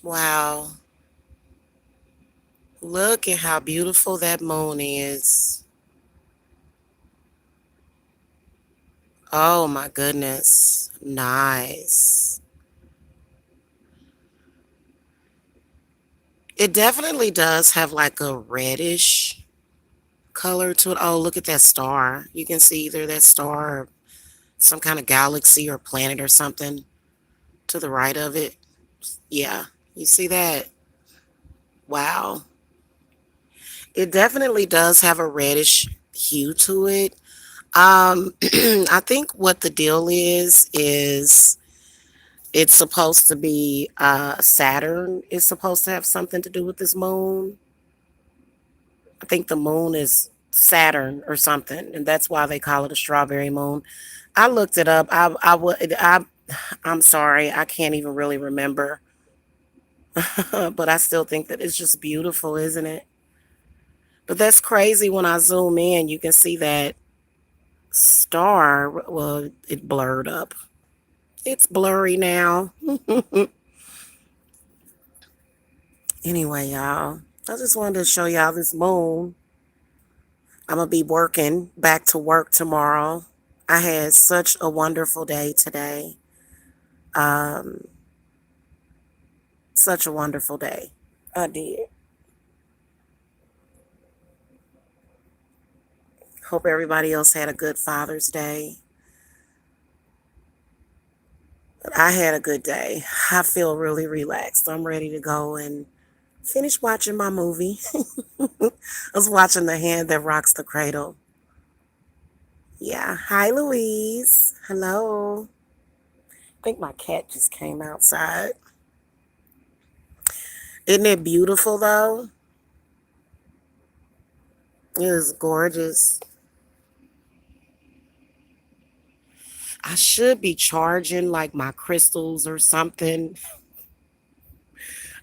Wow. Look at how beautiful that moon is. Oh my goodness. Nice. It definitely does have like a reddish color to it. Oh, look at that star. You can see either that star or some kind of galaxy or planet or something to the right of it. Yeah. You see that? Wow. It definitely does have a reddish hue to it. I think what the deal is it's supposed to be Saturn is supposed to have something to do with this moon. I think the moon is Saturn or something, and that's why they call it a strawberry moon. I looked it up. I'm sorry, I can't even really remember, but I still think that it's just beautiful, isn't it? But that's crazy. When I zoom in, you can see that star. Well, it blurred up. It's blurry now. Anyway, y'all, I just wanted to show y'all this moon. I'm gonna be working back to work tomorrow. I had such a wonderful day today. Um, Such a wonderful day. I did. Hope everybody else had a good Father's Day. But I had a good day. I feel really relaxed. I'm ready to go and finish watching my movie. I was watching The Hand That Rocks the Cradle. Yeah. Hi, Louise. Hello. I think my cat just came outside. Isn't it beautiful though? It is gorgeous. I should be charging like my crystals or something.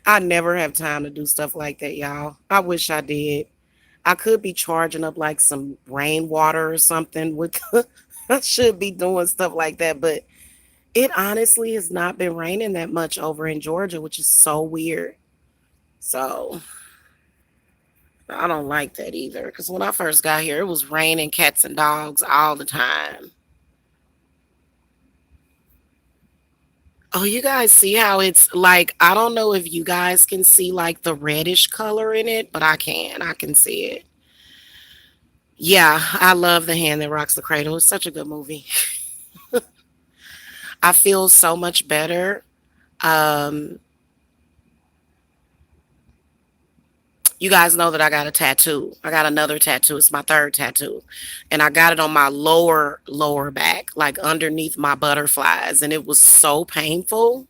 I never have time to do stuff like that, y'all. I wish I did. I could be charging up like some rainwater or something with I should be doing stuff like that, but it honestly has not been raining that much over in Georgia, which is so weird. So I don't like that either. Because when I first got here, it was raining cats and dogs all the time. Oh, you guys see how it's like, I don't know if you guys can see like the reddish color in it, but I can. I can see it. Yeah, I love The Hand That Rocks the Cradle. It's such a good movie. I feel so much better. Um, you guys know that I got a tattoo. I got another tattoo. It's my third tattoo. And I got it on my lower back, like underneath my butterflies. And it was so painful.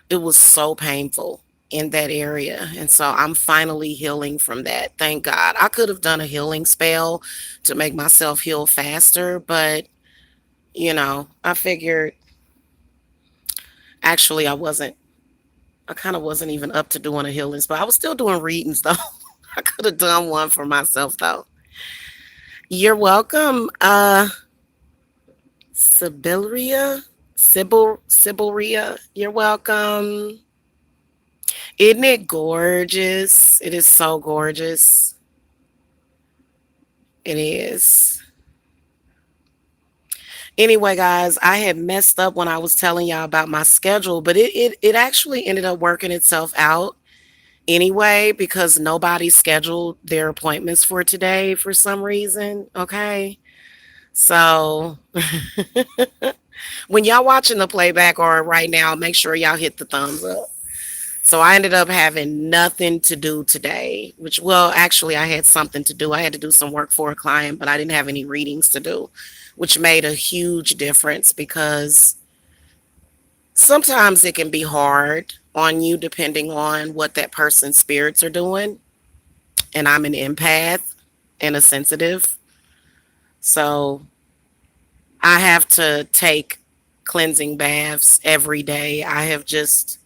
It was so painful in that area. And so I'm finally healing from that. Thank God. I could have done a healing spell to make myself heal faster, but I figured actually I kind of wasn't even up to doing a healing spell. I was still doing readings though. I could have done one for myself though. You're welcome. Sibylia. You're welcome. Isn't it gorgeous? It is so gorgeous. It is. Anyway, guys, I had messed up when I was telling y'all about my schedule, but it actually ended up working itself out anyway because nobody scheduled their appointments for today for some reason. Okay. So when y'all watching the playback or right now, make sure y'all hit the thumbs up. So I ended up having nothing to do today, which, well, actually, I had something to do. I had to do some work for a client, but I didn't have any readings to do, which made a huge difference because sometimes it can be hard on you depending on what that person's spirits are doing. And I'm an empath and a sensitive. So I have to take cleansing baths every day. I have just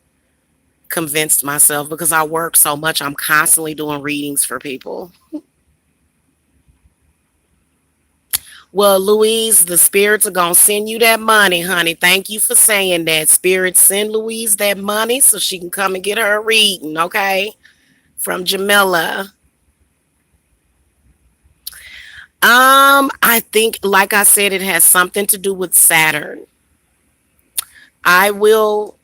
convinced myself because I work so much, I'm constantly doing readings for people. Well, Louise, the spirits are going to send you that money, honey. Thank you for saying that. Spirits, send Louise that money so she can come and get her a reading, okay? From Jamila. I think, like I said, it has something to do with Saturn. I will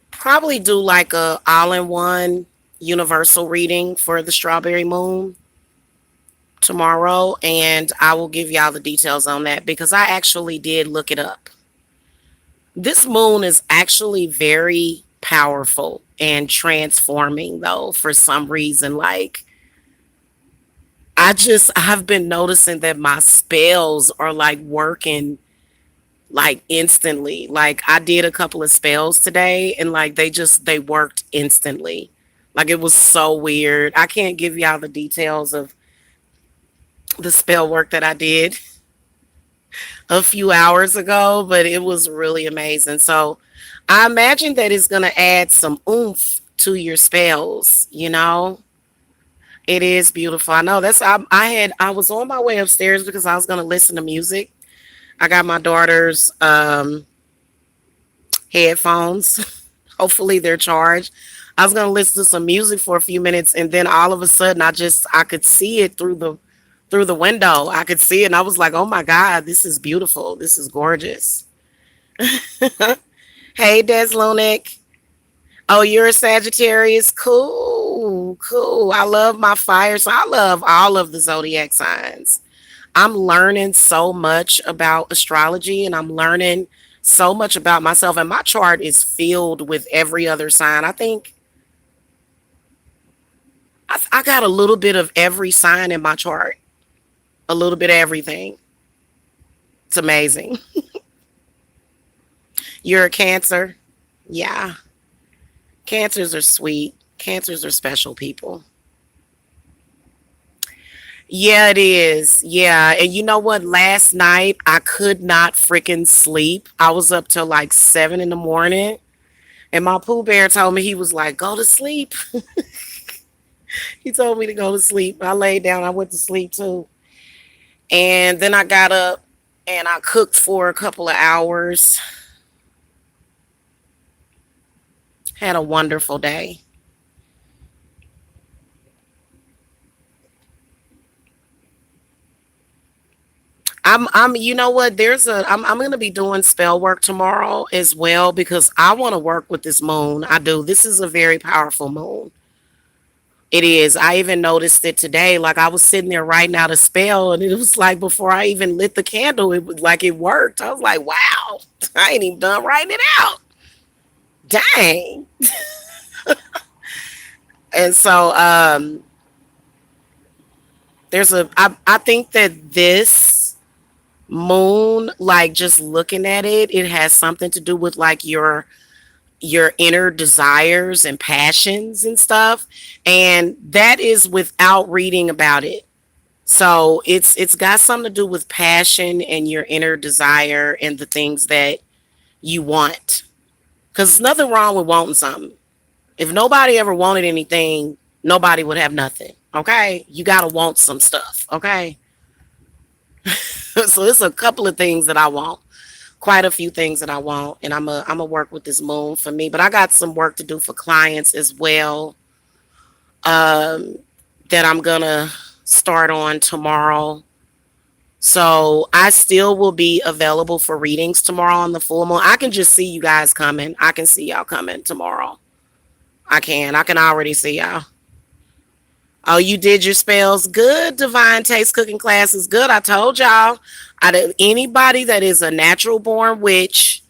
probably do like a all-in-one universal reading for the strawberry moon tomorrow, and I will give y'all the details on that because I actually did look it up. This moon is actually very powerful and transforming though for some reason. Like I've been noticing that my spells are like working like instantly. Like I did a couple of spells today and like they worked instantly. Like it was so weird. I can't give y'all the details of the spell work that I did a few hours ago, but it was really amazing. So I imagine that it's going to add some oomph to your spells, you know? It is beautiful. I know I was on my way upstairs because I was going to listen to music. I got my daughter's headphones. Hopefully they're charged. I was going to listen to some music for a few minutes and then all of a sudden I could see it through the window. I could see it and I was like, "Oh my god, this is beautiful. This is gorgeous." Hey, Des Lunick. Oh, you're a Sagittarius. Cool, cool. I love my fire. So I love all of the zodiac signs. I'm learning so much about astrology and I'm learning so much about myself. And my chart is filled with every other sign. I think I got a little bit of every sign in my chart, a little bit of everything. It's amazing. You're a Cancer. Yeah. Cancers are sweet. Cancers are special people. Yeah, it is. Yeah. And you know what? Last night, I could not freaking sleep. I was up till like 7 in the morning. And my Pooh Bear told me, he was like, go to sleep. He told me to go to sleep. I laid down. I went to sleep too. And then I got up and I cooked for a couple of hours. Had a wonderful day. you know what? I'm going to be doing spell work tomorrow as well because I want to work with this moon. I do. This is a very powerful moon. It is. I even noticed it today. Like I was sitting there writing out a spell and it was like before I even lit the candle, it was like it worked. I was like, wow, I ain't even done writing it out. Dang. And so I think that this moon, like just looking at it, it has something to do with like your inner desires and passions and stuff, and that is without reading about it. So it's got something to do with passion and your inner desire and the things that you want, because there's nothing wrong with wanting something. If nobody ever wanted anything, nobody would have nothing. Okay, you gotta want some stuff. Okay. So it's a couple of things that I want, quite a few things that I want, and I'm a work with this moon for me. But I got some work to do for clients as well, um, that I'm gonna start on tomorrow. So I still will be available for readings tomorrow on the full moon. I can just see you guys coming. I can see y'all coming tomorrow. I can. I can already see y'all. Oh, you did your spells. Good. Divine Taste cooking class is good. I told y'all. Anybody that is a natural born witch,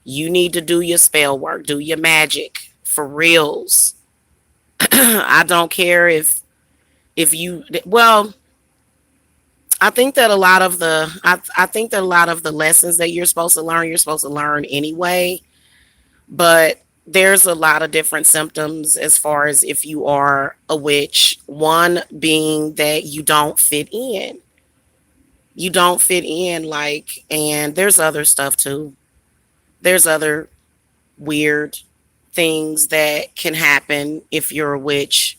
you need to do your spell work, do your magic for reals. I don't care if you well, I think that a lot of the lessons that you're supposed to learn anyway, but there's a lot of different symptoms as far as if you are a witch. One being that you don't fit in. You don't fit in, like, and there's other stuff too. There's other weird things that can happen if you're a witch.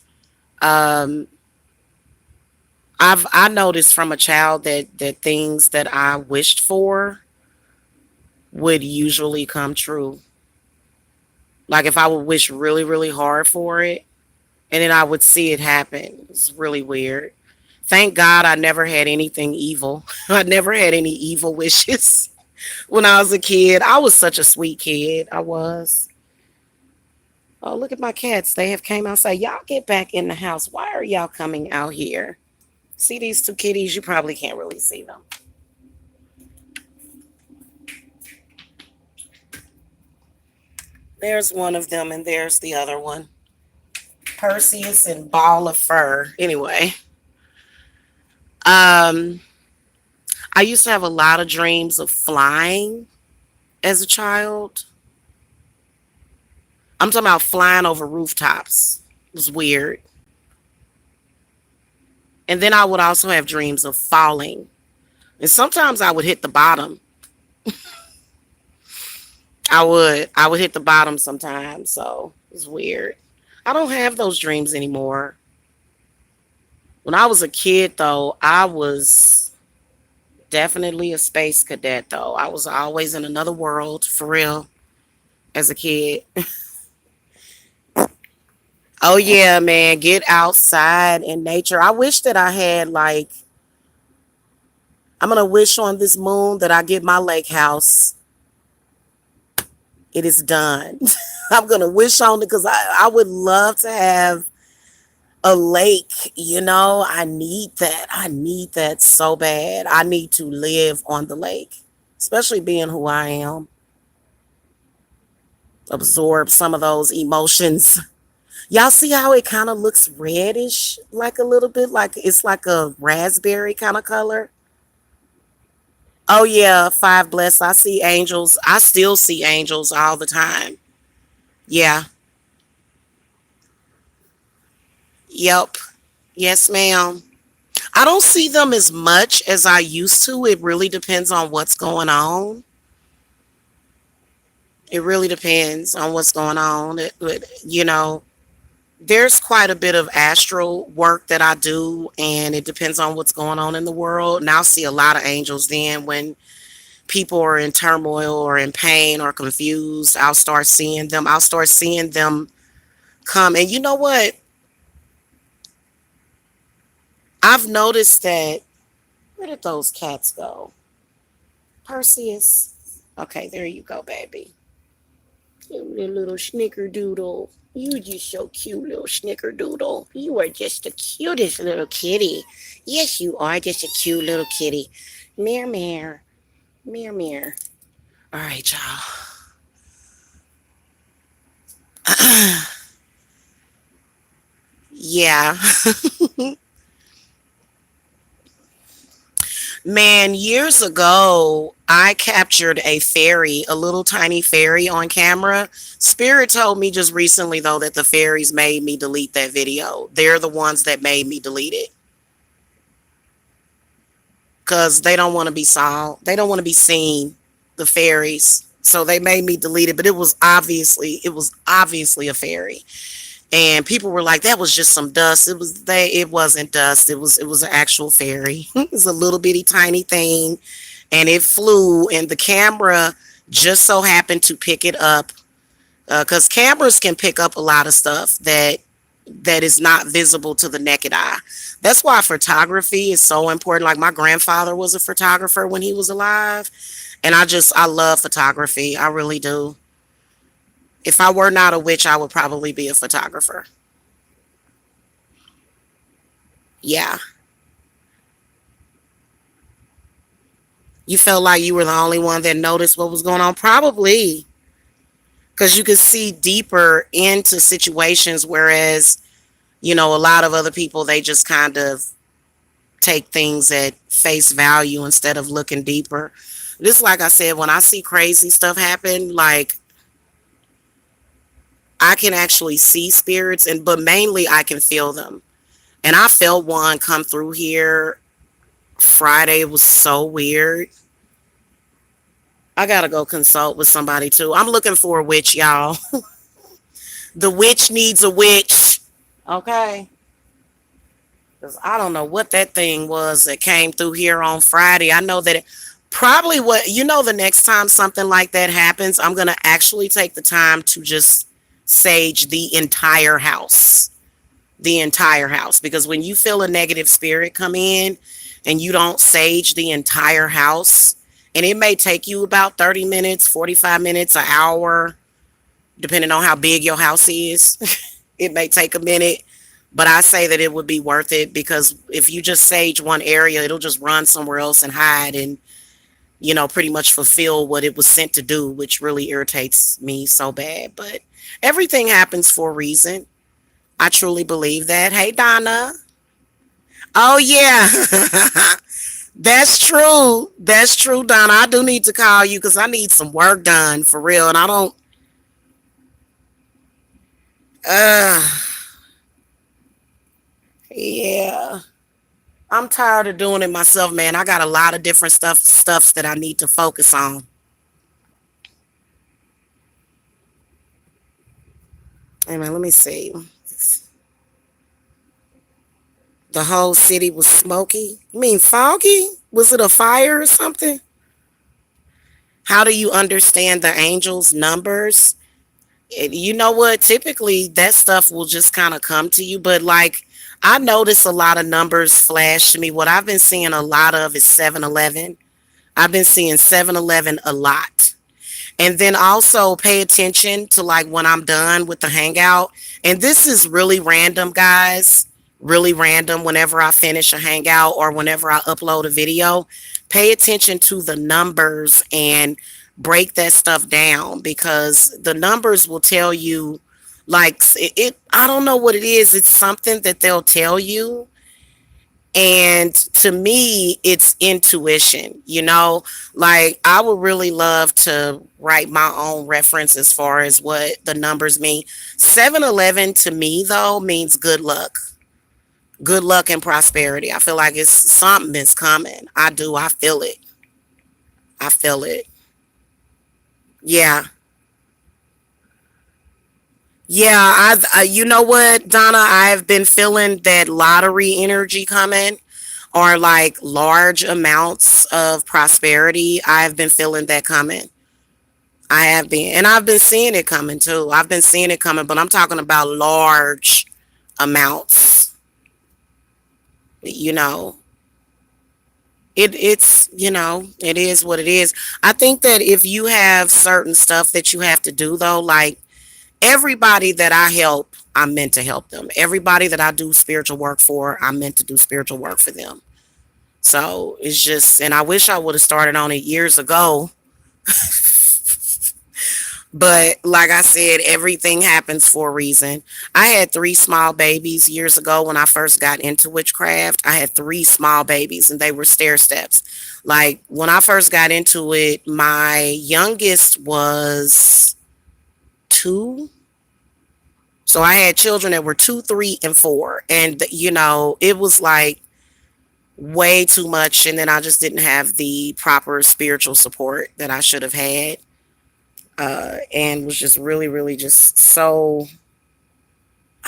Um, I noticed from a child that things that I wished for would usually come true. Like if I would wish really, really hard for it, and then I would see it happen. It's really weird. Thank God I never had anything evil. I never had any evil wishes when I was a kid. I was such a sweet kid. I was. Oh, look at my cats. They have came outside. Y'all get back in the house. Why are y'all coming out here? See these two kitties? You probably can't really see them. There's one of them and there's the other one. Perseus and Ball of Fur. Anyway, um, I used to have a lot of dreams of flying as a child. I'm talking about flying over rooftops. It was weird. And then I would also have dreams of falling. And sometimes I would hit the bottom. I would hit the bottom sometimes. So it was weird. I don't have those dreams anymore. When I was a kid, though, I was definitely a space cadet, though. I was always in another world, for real, as a kid. Oh, yeah, man. Get outside in nature. I wish that I had, like, I'm going to wish on this moon that I get my lake house. It is done. I'm going to wish on it because I would love to have a lake. I need that. I need that so bad. I need to live on the lake, especially being who I am. Absorb some of those emotions. Y'all see how it kind of looks reddish, like a little bit, like it's like a raspberry kind of color. Oh yeah, five blessed. I see angels. I still see angels all the time. Yeah. Yep. Yes, ma'am. I don't see them as much as I used to. It really depends on what's going on. It really depends on what's going on. There's quite a bit of astral work that I do, and it depends on what's going on in the world. And I'll see a lot of angels then when people are in turmoil or in pain or confused. I'll start seeing them. I'll start seeing them come. And you know what? I've noticed that. Where did those cats go? Perseus. Okay, there you go, baby. You little snickerdoodle. You just so cute, little snickerdoodle. You are just the cutest little kitty. Yes, you are just a cute little kitty. Meow, meow. Meow, meow. All right, y'all. Yeah. Man, years ago, I captured a fairy, a little tiny fairy on camera. Spirit told me just recently, though, that the fairies made me delete that video. They're the ones that made me delete it because they don't want to be saw. They don't want to be seen, the fairies. So they made me delete it, but it was obviously a fairy. And people were like, that was just some dust. It wasn't dust. It was an actual fairy. It was a little bitty tiny thing, and it flew, and the camera just so happened to pick it up, because cameras can pick up a lot of stuff that is not visible to the naked eye. That's why photography is so important. Like my grandfather was a photographer when he was alive, and I love photography. I really do. If I were not a witch, I would probably be a photographer. Yeah. You felt like you were the only one that noticed what was going on? Probably. Because you could see deeper into situations, whereas, a lot of other people, they just kind of take things at face value instead of looking deeper. Just like I said, when I see crazy stuff happen, like I can actually see spirits, but mainly I can feel them. And I felt one come through here Friday. It was so weird. I gotta go consult with somebody too. I'm looking for a witch, y'all. The witch needs a witch. Okay. 'Cause I don't know what that thing was that came through here on Friday. I know that it probably what you know the next time something like that happens, I'm gonna actually take the time to just sage the entire house. The entire house. Because when you feel a negative spirit come in and you don't sage the entire house, and it may take you about 30 minutes, 45 minutes, an hour, depending on how big your house is. It may take a minute, but I say that it would be worth it because if you just sage one area, it'll just run somewhere else and hide and, pretty much fulfill what it was sent to do, which really irritates me so bad. But everything happens for a reason. I truly believe that. Hey, Donna. Oh, yeah. That's true. That's true, Donna. I do need to call you because I need some work done for real. And I don't, uh, yeah. I'm tired of doing it myself, man. I got a lot of different stuffs that I need to focus on. Hey, man, let me see. The whole city was smoky. You mean foggy? Was it a fire or something? How do you understand the angels' numbers? You know what? Typically, that stuff will just kind of come to you. But like, I notice a lot of numbers flash to me. What I've been seeing a lot of is 7-Eleven. I've been seeing 7-Eleven a lot. And then also pay attention to like when I'm done with the hangout. And this is really random, guys. Really random whenever I finish a hangout or whenever I upload a video. Pay attention to the numbers and break that stuff down because the numbers will tell you like I don't know what it is. It's something that they'll tell you, and to me, it's intuition, like I would really love to write my own reference as far as what the numbers mean. 7-Eleven to me, though, means good luck. Good luck and prosperity. I feel like it's something is coming. I do. I feel it. I feel it. Yeah. Yeah. You know what, Donna? I've been feeling that lottery energy coming or like large amounts of prosperity. I've been feeling that coming. I have been. And I've been seeing it coming too. I've been seeing it coming, but I'm talking about large amounts. You know, it is what it is. I think that if you have certain stuff that you have to do though, like everybody that I help, I'm meant to help them. Everybody that I do spiritual work for, I'm meant to do spiritual work for them. So it's just, and I wish I would have started on it years ago. But like I said, everything happens for a reason. I had three small babies years ago when I first got into witchcraft. I had three small babies and they were stair steps. Like when I first got into it, my youngest was two. So I had children that were 2, 3, and 4. And, it was like way too much. And then I just didn't have the proper spiritual support that I should have had. And was just really, really just I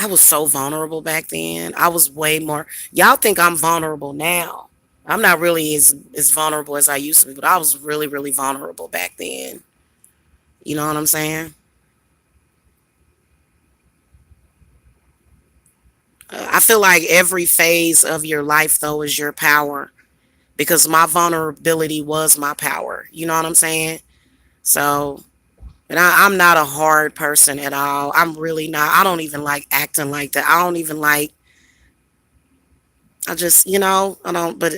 was so vulnerable back then. I was way more, y'all think I'm vulnerable now. I'm not really as vulnerable as I used to be, but I was really, really vulnerable back then. You know what I'm saying? I feel like every phase of your life, though, is your power because my vulnerability was my power. You know what I'm saying? So, and I'm not a hard person at all. I'm really not. I don't even like acting like that. I don't even like, I just, I don't, but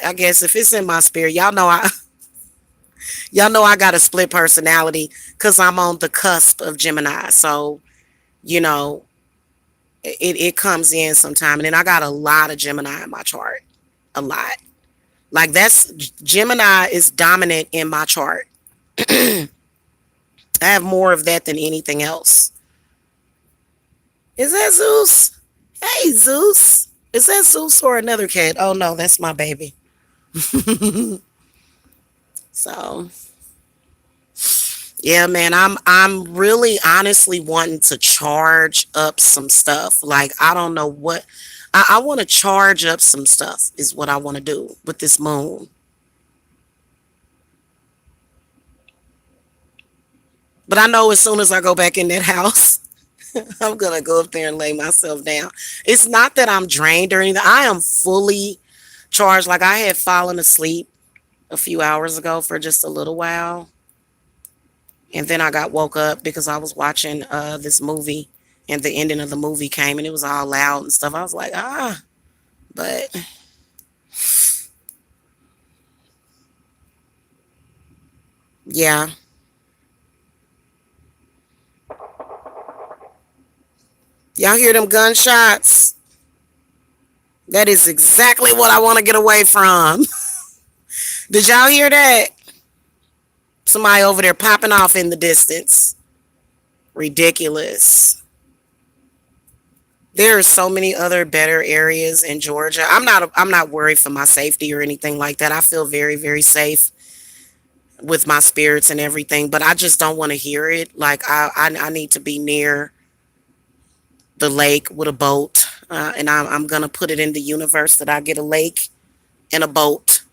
I guess if it's in my spirit, y'all know I got a split personality because I'm on the cusp of Gemini. So, you know, it comes in sometime. And then I got a lot of Gemini in my chart. A lot. Like that's Gemini is dominant in my chart. I have more of that than anything else. Is that Zeus? Hey, Zeus. Is that Zeus or another cat? Oh no, that's my baby. So Yeah, man, I'm really honestly wanting to charge up some stuff. Like I don't know what I want to charge up some stuff is what I want to do with this moon. But I know as soon as I go back in that house, I'm gonna go up there and lay myself down. It's not that I'm drained or anything. I am fully charged. Like I had fallen asleep a few hours ago for just a little while. And then I got woke up because I was watching this movie and the ending of the movie came and it was all loud and stuff. I was like, ah, but yeah. Y'all hear them gunshots? That is exactly what I want to get away from. Did y'all hear that? Somebody over there popping off in the distance. Ridiculous. There are so many other better areas in Georgia. I'm not worried for my safety or anything like that. I feel very, very safe with my spirits and everything, but I just don't want to hear it. Like I need to be near the lake with a boat, and I'm gonna put it in the universe that I get a lake and a boat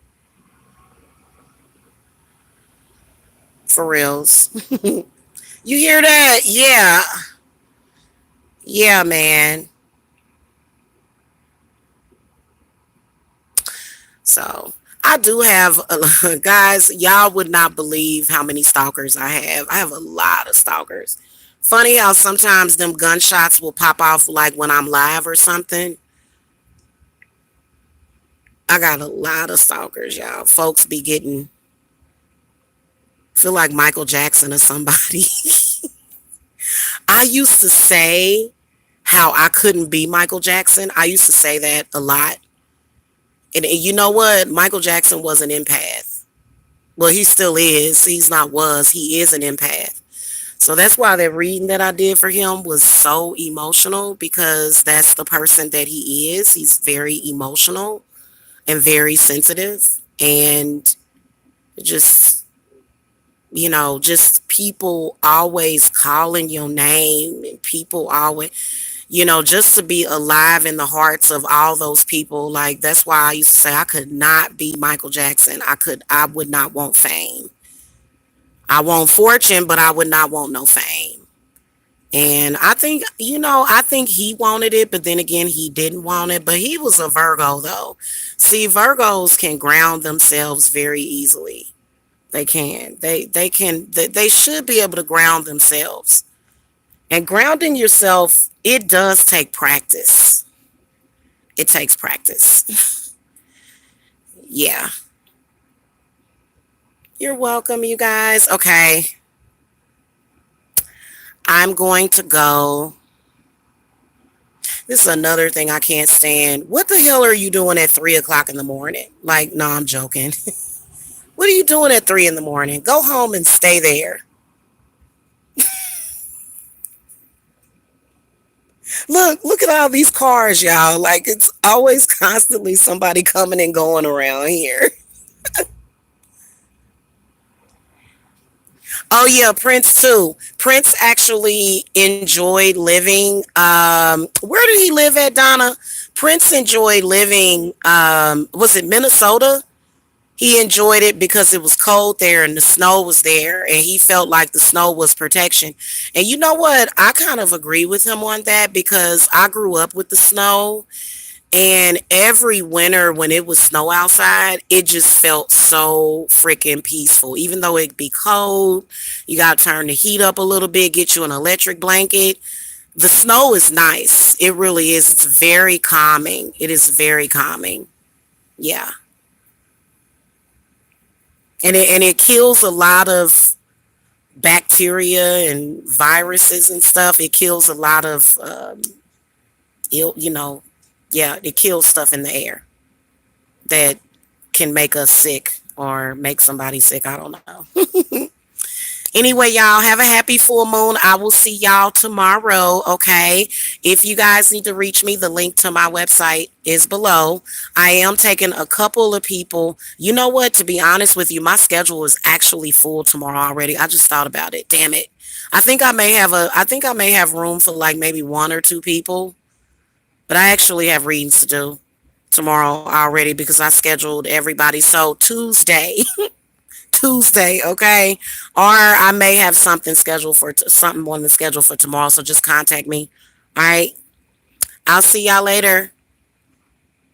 for reals. You hear that? Yeah, yeah, man. So I do have, guys. Y'all would not believe how many stalkers I have. I have a lot of stalkers. Funny how sometimes them gunshots will pop off like when I'm live or something. I got a lot of stalkers, y'all. Folks be getting feel like Michael Jackson or somebody. I used to say how I couldn't be Michael Jackson. I used to say that a lot. And you know what? Michael Jackson was an empath. Well, he still is. He's not was. He is an empath. So that's why that reading that I did for him was so emotional because that's the person that he is. He's very emotional and very sensitive. And just just people always calling your name and people always, just to be alive in the hearts of all those people. Like that's why I used to say I could not be Michael Jackson. I would not want fame. I want fortune, but I would not want no fame. And I think he wanted it, but then again, he didn't want it. But he was a Virgo though. See, Virgos can ground themselves very easily. They can. They should be able to ground themselves. And grounding yourself, it does take practice. It takes practice. Yeah. You're welcome, you guys. Okay. I'm going to go. This is another thing I can't stand. What the hell are you doing at 3 o'clock in the morning? Like, no, I'm joking. What are you doing at 3 in the morning? Go home and stay there. Look at all these cars, y'all. Like it's always constantly somebody coming and going around here. Oh yeah, Prince too. Prince actually enjoyed living. Where did he live at, Donna? Prince enjoyed living. Was it Minnesota? He enjoyed it because it was cold there and the snow was there, and he felt like the snow was protection. And you know what? I kind of agree with him on that because I grew up with the snow. And every winter when it was snow outside, it just felt so freaking peaceful. Even though it'd be cold, you got to turn the heat up a little bit, get you an electric blanket. The snow is nice. It really is. It's very calming. It is very calming. Yeah. And it kills a lot of bacteria and viruses and stuff. It kills a lot of ill, yeah, it kills stuff in the air that can make us sick or make somebody sick. I don't know. Anyway, y'all have a happy full moon. I will see y'all tomorrow. Okay. If you guys need to reach me, the link to my website is below. I am taking a couple of people. You know what? To be honest with you, my schedule is actually full tomorrow already. I just thought about it. Damn it. I think I may have room for like maybe one or two people, but I actually have readings to do tomorrow already because I scheduled everybody. So Tuesday. Tuesday, okay? Or I may have something scheduled for something on the schedule for tomorrow, so just contact me. All right. I'll see y'all later.